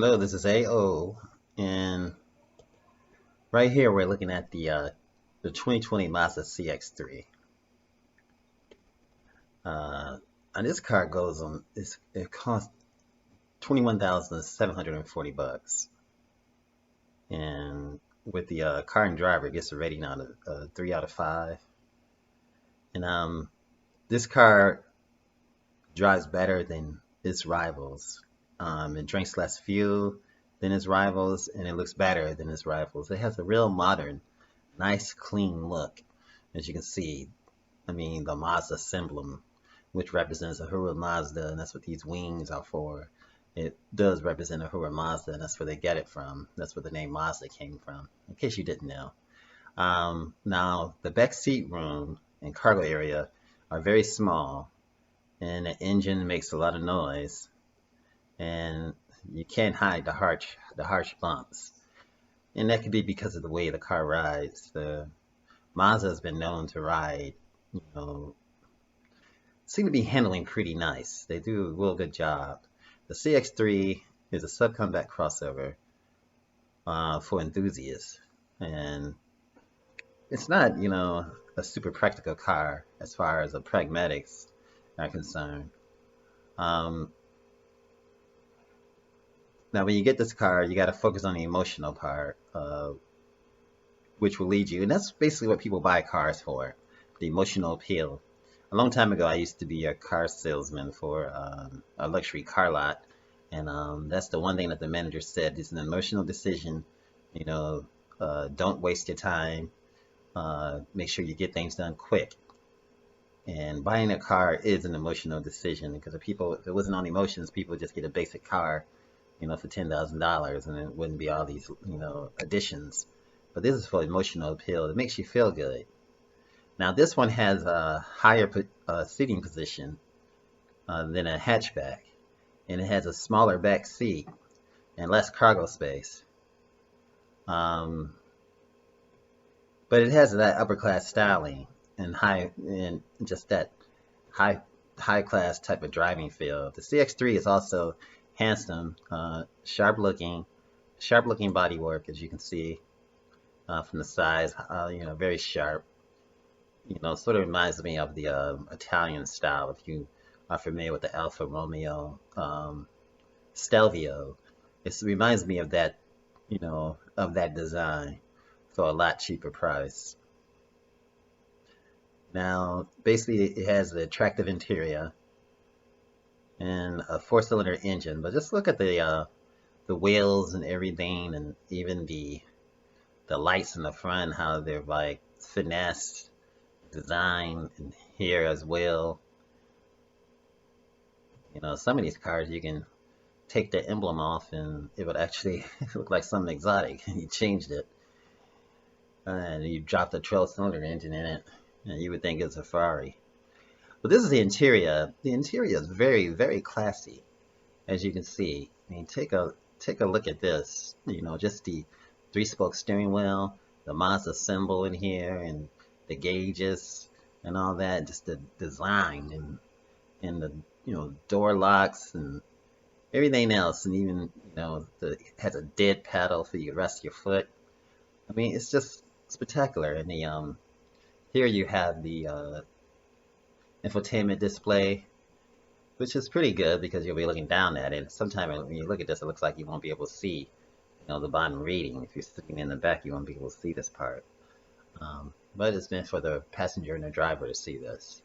Hello, this is AO, and right here we're looking at the 2020 Mazda CX-30. Uh, and this car goes on. It costs $21,740, and with the car and driver, it gets a rating out of 3 out of 5. And this car drives better than its rivals. It drinks less fuel than its rivals, and it looks better than its rivals. It has a real modern, nice, clean look. As you can see, I mean, the Mazda emblem, which represents a Ahura Mazda, and that's what these wings are for. It does represent a Ahura Mazda, and that's where they get it from. That's where the name Mazda came from, in case you didn't know. Now, the back seat room and cargo area are very small, and the engine makes a lot of noise, and you can't hide the harsh bumps. And that could be because of the way the car rides. The Mazda has been known to ride, you know, seem to be handling pretty nice. They do a real good job. The CX-3 is a subcompact crossover for enthusiasts, and it's not, a super practical car as far as the pragmatics are concerned. Um, Now, when you get this car, you got to focus on the emotional part, which will lead you, and that's basically what people buy cars for, the emotional appeal. A long time ago, I used to be a car salesman for a luxury car lot, and that's the one thing that the manager said: it's an emotional decision. You know, don't waste your time. Make sure you get things done quick. And buying a car is an emotional decision because if it wasn't on emotions, people would just get a basic car, for $10,000, and it wouldn't be all these, additions. But this is for emotional appeal. It makes you feel good. Now, this one has a higher seating position than a hatchback, and it has a smaller back seat and less cargo space. Um, but it has that upper class styling and just that high high class type of driving feel. The CX-3 is also handsome, sharp looking bodywork, as you can see from the sides. Very sharp. Sort of reminds me of the Italian style. If you are familiar with the Alfa Romeo Stelvio, it reminds me of that, of that design for a lot cheaper price. Now, basically, it has an attractive interior and a four-cylinder engine, but just look at the wheels and everything, and even the lights in the front, how they're like finesse design in here as well. Some of these cars you can take the emblem off and it would actually look like something exotic. You changed it and you dropped the 12-cylinder engine in it, and you would think it's a Ferrari. But this is the interior. The interior is very, very classy, as you can see. I mean, take a look at this. Just the three-spoke steering wheel, the Mazda symbol in here, and the gauges and all that. Just the design and the door locks and everything else, and even it has a dead paddle for you to rest your foot. I mean, it's just spectacular. And the here you have the infotainment display, which is pretty good because you'll be looking down at it. Sometimes when you look at this, it looks like you won't be able to see, the bottom reading. If you're sitting in the back, you won't be able to see this part. But it's meant for the passenger and the driver to see this.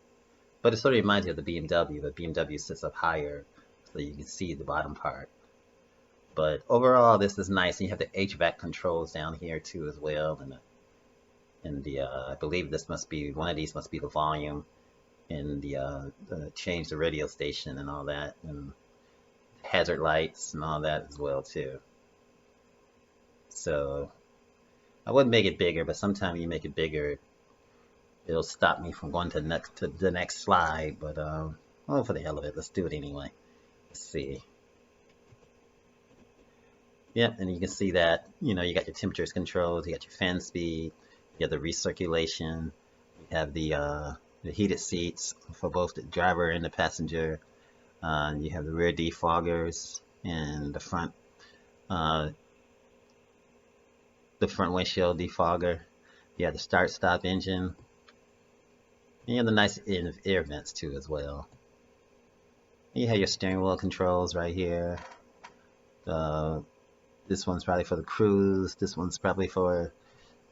But it sort of reminds you of the BMW. The BMW sits up higher, so you can see the bottom part. But overall, this is nice. And you have the HVAC controls down here too as well, and I believe this must be one of these must be the volume, and the change the radio station and all that, and hazard lights and all that as well too. So I wouldn't make it bigger, but sometimes you make it bigger, it'll stop me from going to the next slide. But well, for the hell of it, let's do it anyway. Let's see. Yep, and you can see that you got your temperatures controls, you got your fan speed, you have the recirculation, you have the heated seats for both the driver and the passenger. You have the rear defoggers and the front Uh, the front windshield defogger. You have the start-stop engine. And you have the nice air vents too as well. And you have your steering wheel controls right here. Uh, this one's probably for the cruise. This one's probably for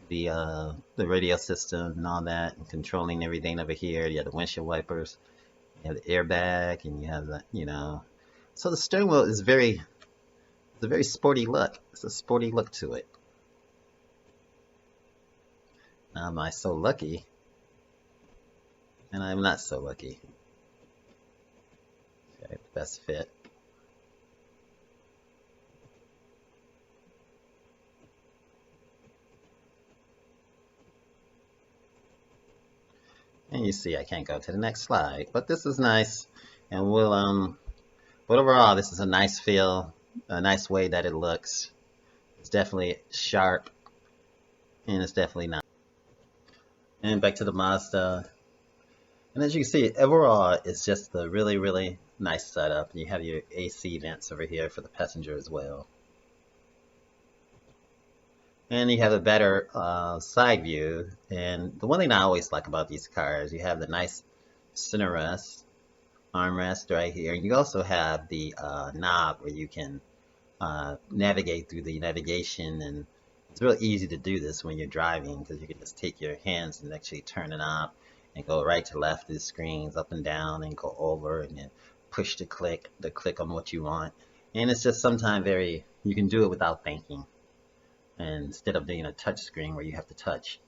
the radio system and all that, and controlling everything over here. You have the windshield wipers. You have the airbag, and you have the, So the steering wheel is it's a very sporty look. It's a sporty look to it. Now, am I so lucky? And I'm not so lucky. Okay, the best fit. And you see I can't go to the next slide, but this is nice. And but overall this is a nice feel, a nice way that it looks. It's definitely sharp, and it's definitely not. And back to the Mazda. And as you can see, overall it's just a really, really nice setup. You have your AC vents over here for the passenger as well. And you have a better side view. And the one thing I always like about these cars, you have the nice center rest, armrest right here. You also have the knob where you can navigate through the navigation, and it's real easy to do this when you're driving because you can just take your hands and actually turn it up and go right to left of the screens, up and down, and go over, and then push the click on what you want. And it's just sometimes you can do it without thinking. And instead of being a touch screen where you have to touch,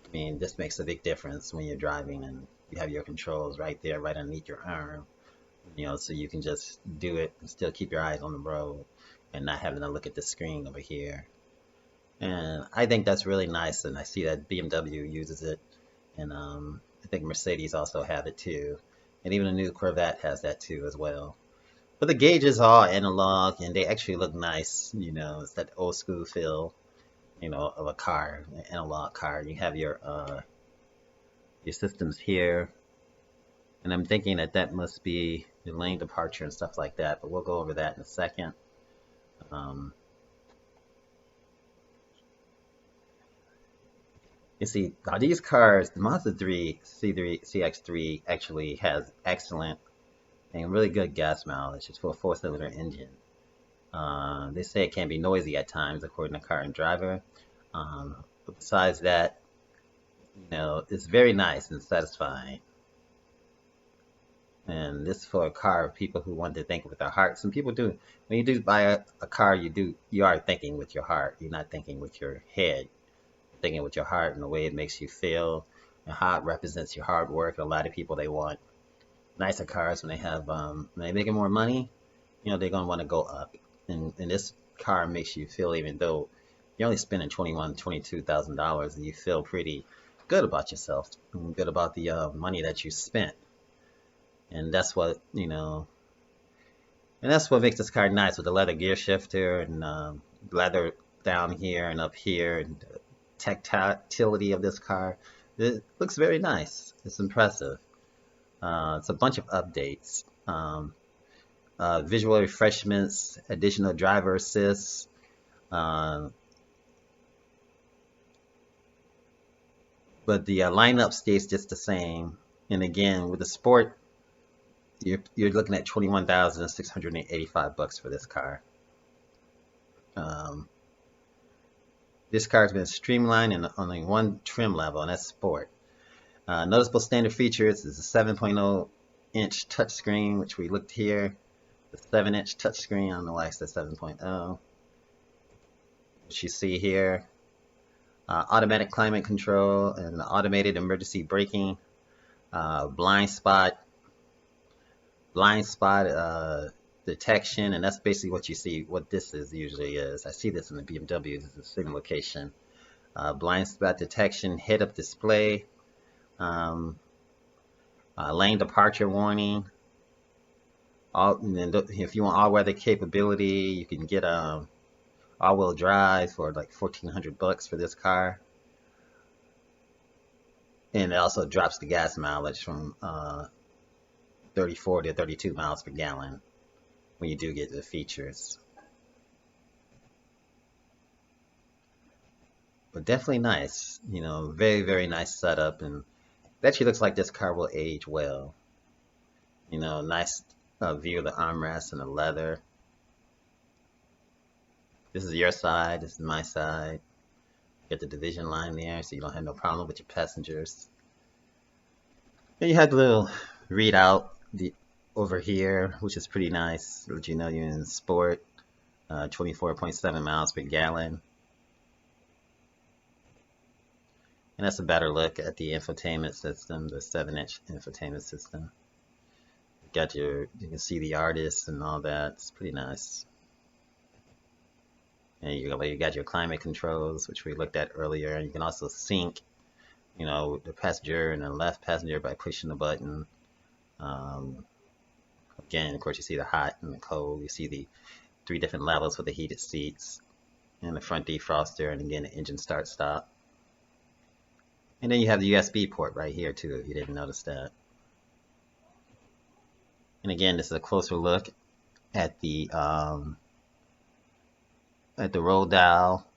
I mean, this makes a big difference when you're driving and you have your controls right there, right underneath your arm, so you can just do it and still keep your eyes on the road and not having to look at the screen over here. And I think that's really nice, and I see that BMW uses it, and I think Mercedes also have it too, and even the new Corvette has that too as well. But the gauges are analog, and they actually look nice. It's that old school feel, of a car, an analog car. You have your systems here, and I'm thinking that must be the lane departure and stuff like that. But we'll go over that in a second. You see, now these cars, the Mazda 3 C3 CX-3 actually has excellent and really good gas mileage. It's for a 4-cylinder engine. They say it can be noisy at times, according to Car and Driver. But besides that, it's very nice and satisfying. And this is for a car of people who want to think with their heart. Some people do. When you do buy a car, you are thinking with your heart. You're not thinking with your head. You're thinking with your heart and the way it makes you feel and how it represents your hard work. And a lot of people, they want nicer cars when when they're making more money. They're gonna want to go up. And this car makes you feel, even though you're only spending $22,000, and you feel pretty good about yourself, and good about the money that you spent. And that's what and that's what makes this car nice, with the leather gear shifter and leather down here and up here, and the tactility of this car. It looks very nice. It's impressive. It's a bunch of updates. Visual refreshments, additional driver assists, but the lineup stays just the same. And again, with the Sport, you're looking at $21,685 for this car. This car has been streamlined in only one trim level, and that's Sport. Noticeable standard features is a 7.0-inch touchscreen, which we looked here. The 7-inch touchscreen. I don't know why I said 7.0. Which you see here. Automatic climate control and automated emergency braking. Blind spot detection, and that's basically what you see, what this usually is. I see this in the BMW. This is the same location. Blind spot detection, head-up display, lane departure warning. If you want all-weather capability, you can get all-wheel drive for like $1,400 for this car. And it also drops the gas mileage from 34 to 32 miles per gallon when you do get the features. but definitely nice. Very, very nice setup, and it actually looks like this car will age well. Nice view of the armrest and the leather. This is your side. This is my side. Get the division line there, so you don't have no problem with your passengers. And you had the little readout over here, which is pretty nice. Let you know you're in sport. 24.7 miles per gallon. And that's a better look at the infotainment system, the 7-inch infotainment system. You can see the artists and all that. It's pretty nice. And you got your climate controls, which we looked at earlier. And you can also sync, the passenger and the left passenger by pushing the button. Again, of course, you see the hot and the cold. You see the 3 different levels for the heated seats and the front defroster, and again, the engine start stop. And then you have the USB port right here too, if you didn't notice that. And again, this is a closer look at the roll dial,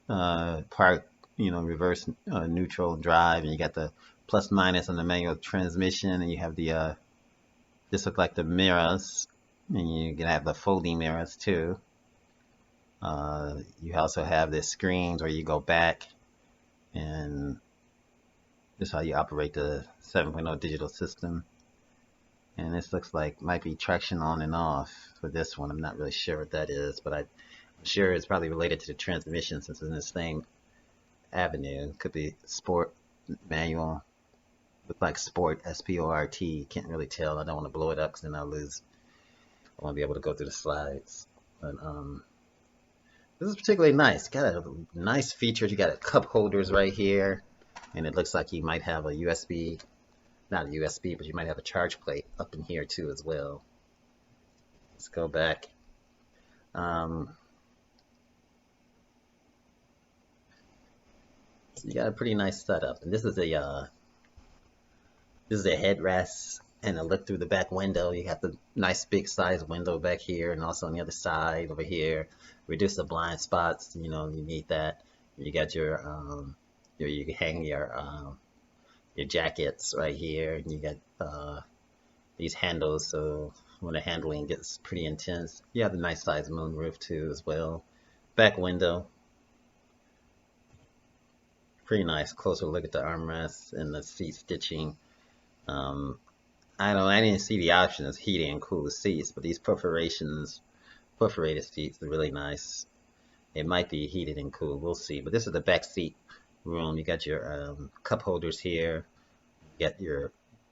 park, reverse, neutral, drive, and you got the plus minus on the manual transmission, and you have the this look like the mirrors, and you can have the folding mirrors too. You also have the screens where you go back, and this is how you operate the 7.0 digital system. And this looks like might be traction on and off for this one. I'm not really sure what that is, but I'm sure it's probably related to the transmission since it's in the same avenue. Could be sport, manual. Look like sport, S-P-O-R-T. Can't really tell. I don't want to blow it up because then I'll lose. I want to be able to go through the slides. But this is particularly nice. Got a nice feature. You got a cup holders right here, and it looks like you might have a USB, not a USB, but you might have a charge plate up in here too as well. Let's go back. So you got a pretty nice setup, and this is a headrest and a look through the back window. You got the nice big size window back here, and also on the other side over here, reduce the blind spots. You need that. You got you can hang your jackets right here, and you got these handles, so when the handling gets pretty intense. You have a nice size moonroof too as well. Back window. Pretty nice. Closer look at the armrests and the seat stitching. I didn't see the options heating and cool seats, but these perforated seats are really nice. It might be heated and cooled, we'll see. But this is the back seat room. You got your cup holders here. You got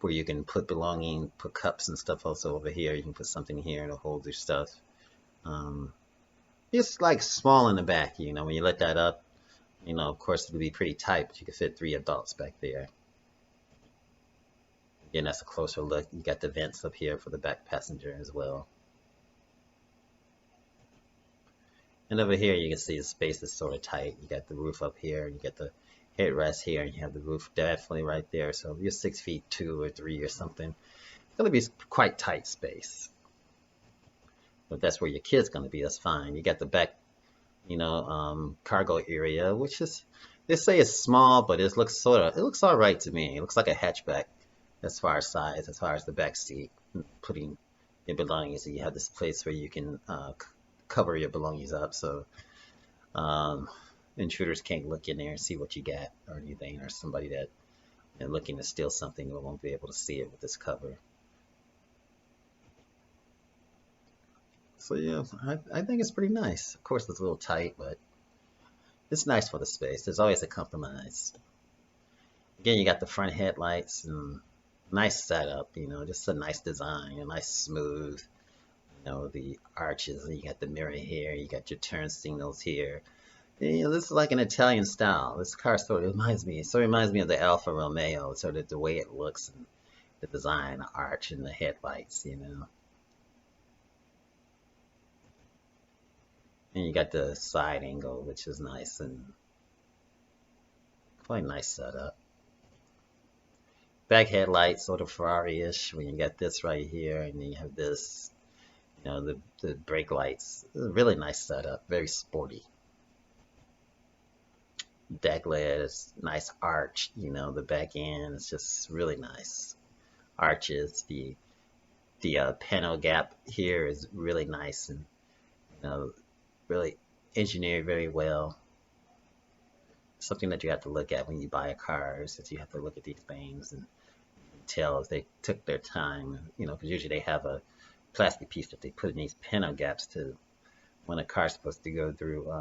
where you can put put cups and stuff also over here. You can put something here to hold your stuff. It's like small in the back, when you let that up. Of course, it would be pretty tight, but you could fit 3 adults back there. Again, that's a closer look. You got the vents up here for the back passenger as well. And over here, you can see the space is sort of tight. You got the roof up here, you get the headrest here, and you have the roof definitely right there. So if you're 6 feet 2 or 3 or something, it's going to be quite tight space. But that's where your kid's going to be. That's fine. You got the back, cargo area, which is, they say it's small, but it looks all right to me. It looks like a hatchback as far as size, as far as the back seat, putting your belongings. You have this place where you can cover your belongings up, so intruders can't look in there and see what you got or anything, or somebody that looking to steal something won't be able to see it with this cover. So yeah, I think it's pretty nice. Of course, it's a little tight, but it's nice for the space. There's always a compromise. Again, you got the front headlights and nice setup, just a nice design, a nice smooth, the arches, and you got the mirror here, you got your turn signals here. And, this is like an Italian style. This car sort of reminds me of the Alfa Romeo, sort of the way it looks and the design, the arch and the headlights, And you got the side angle, which is nice and quite nice setup. Back headlights, sort of Ferrari-ish, when you got this right here, and then you have this, the brake lights. Really nice setup, very sporty. deck lid is nice arch. The back end is just really nice arches. The panel gap here is really nice and really engineered very well. Something that you have to look at when you buy a car is that you have to look at these things and tell if they took their time. Because usually they have a plastic piece that they put in these panel gaps to when a car's supposed to go through.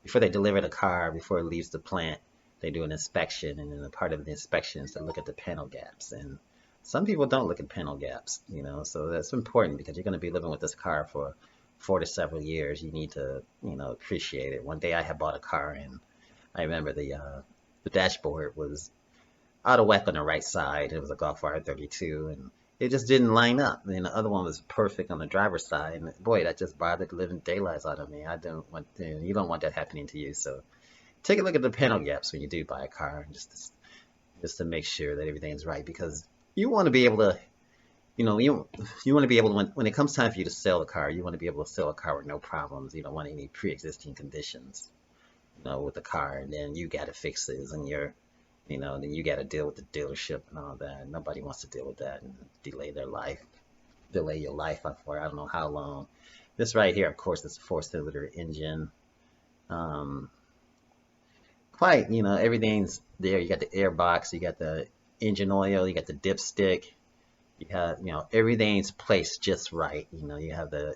Before they deliver the car, before it leaves the plant, they do an inspection, and then a part of the inspection is to look at the panel gaps. And some people don't look at panel gaps, so that's important because you're going to be living with this car for 4 to several years. You need to, appreciate it. One day I had bought a car, and I remember the dashboard was out of whack on the right side. It was a Golf R32, and it just didn't line up. And the other one was perfect on the driver's side. And boy, that just bothered the living daylights out of me. I don't want, you don't want that happening to you. So take a look at the panel gaps when you do buy a car, just to make sure that everything's right, because you want to be able to, you want to be able to, when it comes time for you to sell a car, you want to be able to sell a car with no problems. You don't want any pre-existing conditions, with the car, and then you got to fix this, and then you got to deal with the dealership and all that. Nobody wants to deal with that and delay your life up for I don't know how long. This right here, of course, is a 4-cylinder engine. Everything's there. You got the air box, you got the engine oil, you got the dipstick, you have, everything's placed just right. You have the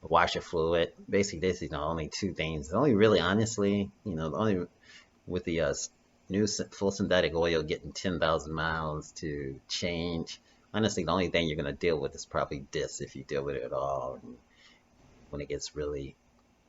washer fluid. Basically, this is the only two things. The only really, honestly, the only with the new full synthetic oil getting 10,000 miles to change. Honestly, the only thing you're going to deal with is probably this, if you deal with it at all. And when it gets really,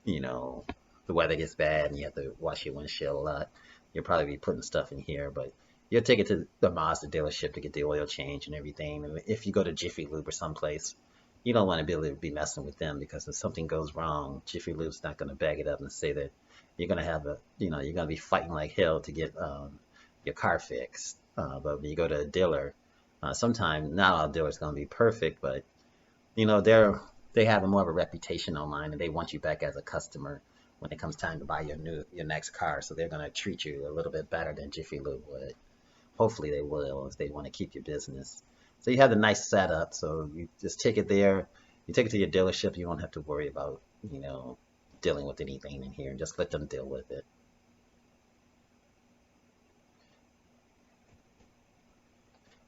the weather gets bad and you have to wash your windshield a lot, you'll probably be putting stuff in here. But you'll take it to the Mazda dealership to get the oil change and everything. And if you go to Jiffy Lube or someplace, you don't want to be able to be messing with them, because if something goes wrong, Jiffy Lube's not going to bag it up and say that you're going to have you're going to be fighting like hell to get your car fixed. But when you go to a dealer, sometimes not all dealers going to be perfect, but they have more of a reputation online, and they want you back as a customer when it comes time to buy your next car. So they're going to treat you a little bit better than Jiffy Lube would. Hopefully they will, if they want to keep your business. So you have the nice setup. So you just take it there. You take it to your dealership. You won't have to worry about dealing with anything in here, and just let them deal with it.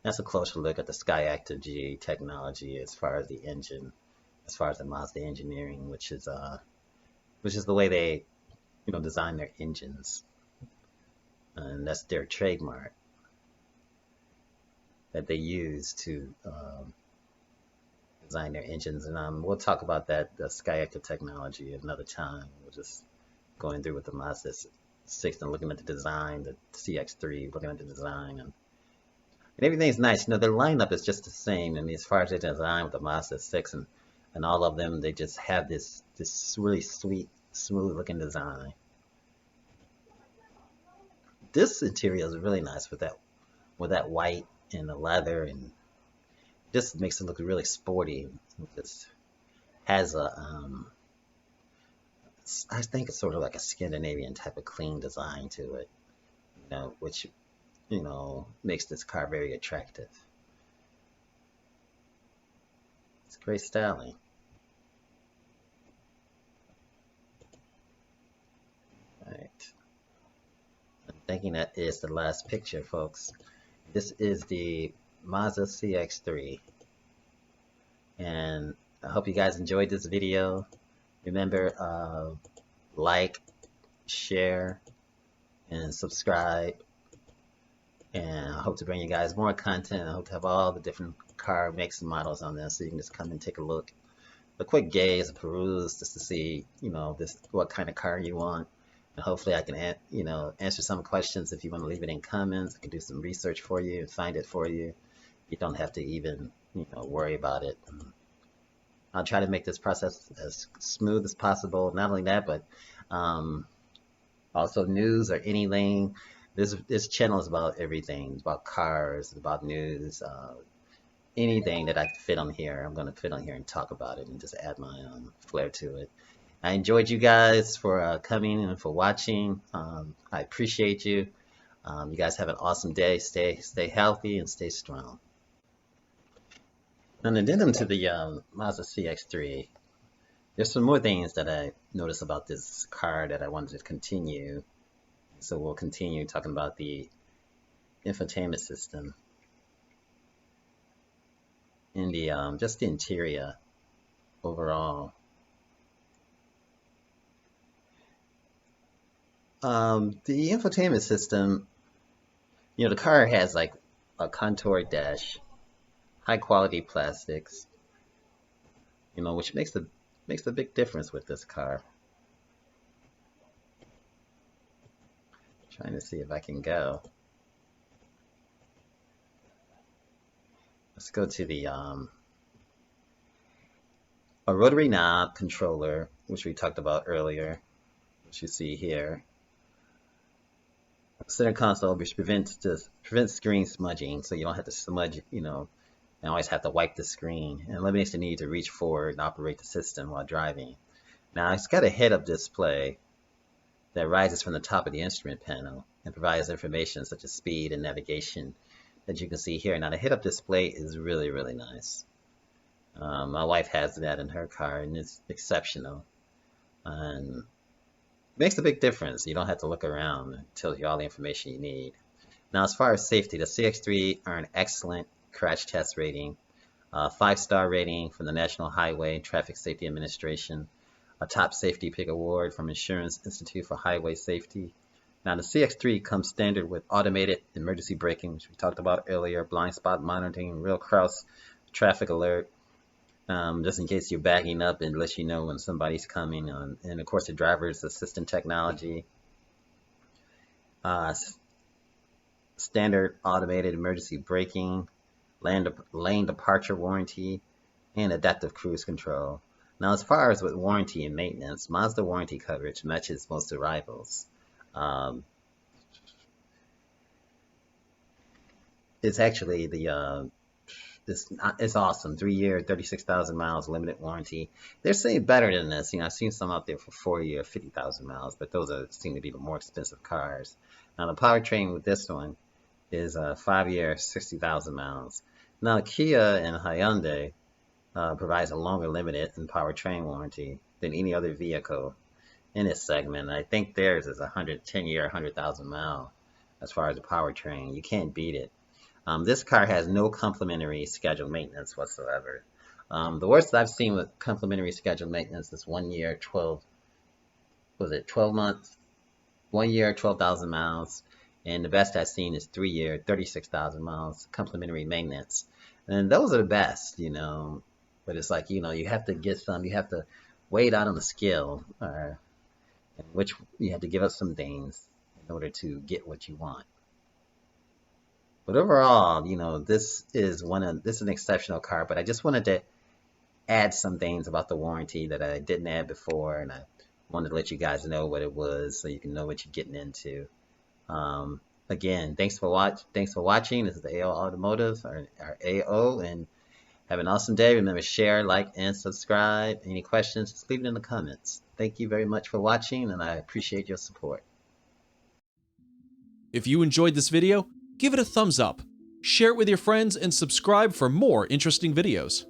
That's a closer look at the Skyactiv G technology as far as the engine, as far as the Mazda engineering, which is the way they design their engines, and that's their trademark that they use to design their engines. And we'll talk about the Skyactiv technology another time. We're just going through with the Mazda 6 and looking at the design, the CX-30, looking at the design, and everything's nice. The lineup is just the same. I mean, as far as the design with the Mazda 6 and all of them, they just have this really sweet, smooth looking design. This interior is really nice with that white and the leather, and just makes it look really sporty. It just has I think it's sort of like a Scandinavian type of clean design to it, which makes this car very attractive. It's great styling. All right. I'm thinking that is the last picture, folks. This is the Mazda CX-30. And I hope you guys enjoyed this video. Remember, like, share, and subscribe. And I hope to bring you guys more content. I hope to have all the different car makes and models on this, so you can just come and take a look, a quick gaze, a peruse, just to see, what kind of car you want. And hopefully I can, answer some questions. If you want to leave it in comments, I can do some research for you and find it for you. You don't have to even, worry about it. I'll try to make this process as smooth as possible. Not only that, but also news or anything. This channel is about everything. It's about cars, it's about news, anything that I can fit on here. I'm going to fit on here and talk about it and just add my flair to it. I enjoyed you guys for coming and for watching. I appreciate you. You guys have an awesome day. Stay healthy and stay strong. An addendum to the Mazda CX-30. There's some more things that I noticed about this car that I wanted to continue. So we'll continue talking about the infotainment system and the just the interior overall. The infotainment system, the car has like a contoured dash, high quality plastics, which makes a big difference with this car. Trying to see if I can go. Let's go to the a rotary knob controller, which we talked about earlier, which you see here. Center console, which prevents screen smudging, so you don't have to smudge, and always have to wipe the screen, and eliminates the need to reach forward and operate the system while driving. Now it's got a head-up display that rises from the top of the instrument panel and provides information such as speed and navigation that you can see here. Now the head-up display is really, really nice. My wife has that in her car, and it's exceptional. And makes a big difference. You don't have to look around. It tells you all the information you need. Now, as far as safety, the CX-30 earned excellent crash test rating, 5-star rating from the National Highway and Traffic Safety Administration, a top safety pick award from Insurance Institute for Highway Safety. Now, the CX-30 comes standard with automated emergency braking, which we talked about earlier, blind spot monitoring, real cross traffic alert, just in case you're backing up and lets you know when somebody's coming. And of course, the driver's assistant technology, standard automated emergency braking, lane departure warranty, and adaptive cruise control. Now, as far as with warranty and maintenance, Mazda warranty coverage matches most of rivals. It's actually it's awesome. 3-year, 36,000 miles, limited warranty. They're saying better than this. I've seen some out there for 4-year, 50,000 miles, but those seem to be the more expensive cars. Now, the powertrain with this one is 5-year, 60,000 miles. Now, Kia and Hyundai provides a longer limited and powertrain warranty than any other vehicle in this segment. I think theirs is 110-year, 100,000 mile as far as the powertrain. You can't beat it. This car has no complimentary scheduled maintenance whatsoever. The worst I've seen with complimentary scheduled maintenance is 1 year, 12 months? 1 year, 12,000 miles. And the best I've seen is 3-year, 36,000 miles, complimentary maintenance. And those are the best, But it's like, you have to get some, you have to weigh it out on the scale, in which you have to give up some things in order to get what you want. But overall, this is an exceptional car, but I just wanted to add some things about the warranty that I didn't add before, and I wanted to let you guys know what it was so you can know what you're getting into. Again, thanks for watching. This is the AO Automotive, or AO, and have an awesome day. Remember, share, like, and subscribe. Any questions, just leave it in the comments. Thank you very much for watching, and I appreciate your support. If you enjoyed this video, give it a thumbs up, share it with your friends, and subscribe for more interesting videos.